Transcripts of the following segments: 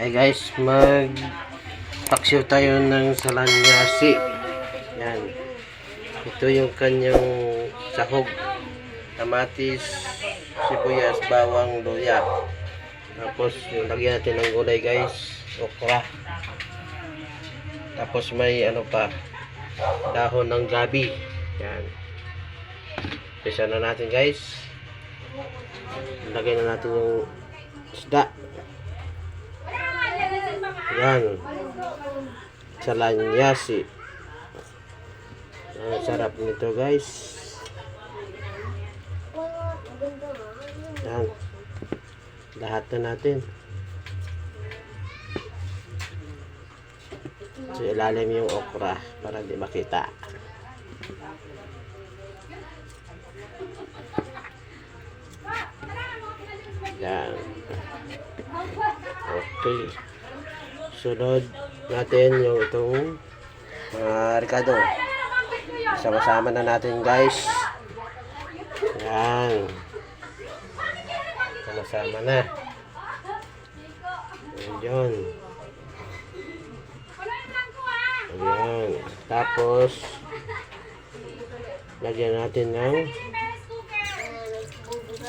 Hey guys, paksiw tayo ng salanyasi. Yan. Ito yung kanyang sahog. Kamatis, sibuyas, bawang, luya. Tapos lagyan natin ng gulay guys. Okra. Tapos may ano pa, dahon ng gabi. Yan. Pisa na natin guys. Lagyan na natin yung isda. Yan. Salanyasi. Ang sarap nito guys. Yan. Lahat na natin. So ilalim yung okra para di makita. Yan. Okay. Sunod natin yung itong ricado. Sama-sama na natin guys. Yan. Sama-sama na. Ayan. Ayan. Tapos lagyan natin ng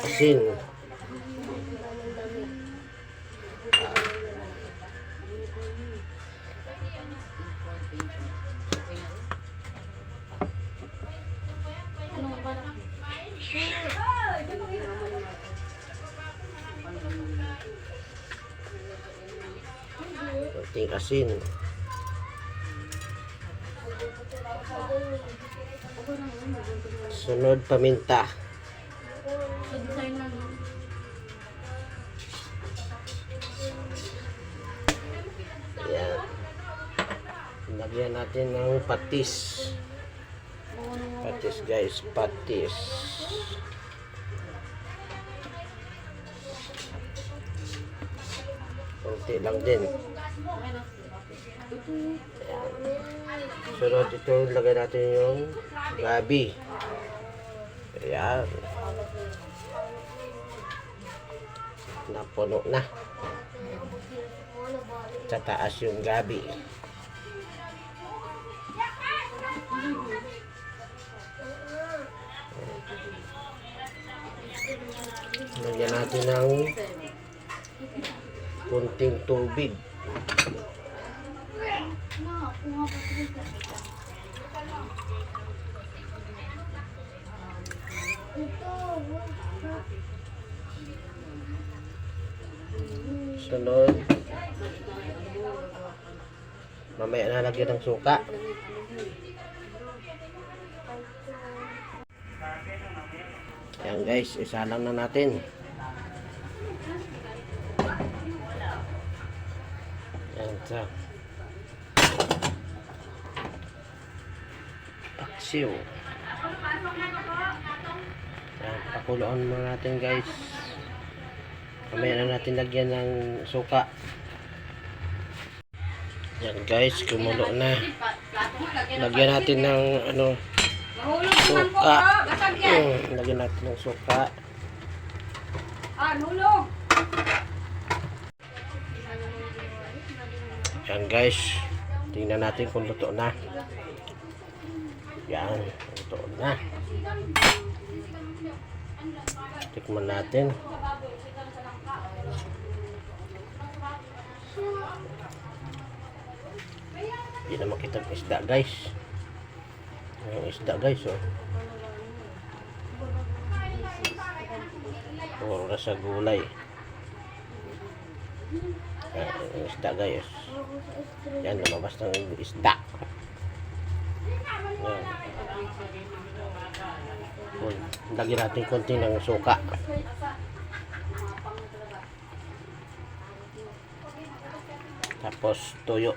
asin. Konting asin. Sunod paminta. Ayan. Lagyan natin ng patis. Patis guys, patis. Konti lang din. Ayan. Sunod ito, lagay natin yung gabi. Ayan. Napuno na. Sa taas yung gabi. Lagyan natin ng kunting tubig. Sunod, mamaya na lagyan ng suka. Ayan guys, isa lang na natin. Ayan sa paksiw. Ayan, pakuloan muna natin guys. Mamaya na natin lagyan ng suka. Ayan guys, kumulo na. Lagyan natin ng suka. Lagyan natin ng suka. Ayan guys, tingnan natin kung luto na. Yan, luto na. Tikman natin. Hindi na makita ang isda guys. Yung isda guys oh. Puro na sa gulay. Yung isda guys. Yan, lumabas ng isda. Yan. Lagyan natin konti ng suka. Tapos tuyo.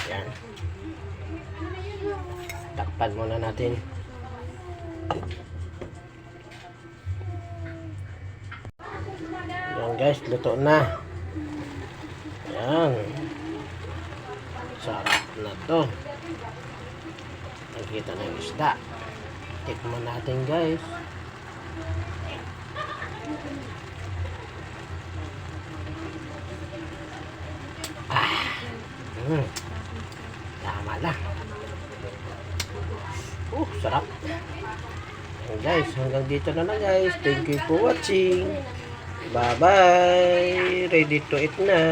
Yan. Takpan muna natin. Yan guys, luto na. Yan. Sarap na to. Nakikita na yung isda. Tikman natin guys. Tama na. Sarap. And guys, hanggang dito na lang guys. Thank you for watching. Bye bye. Ready to eat na.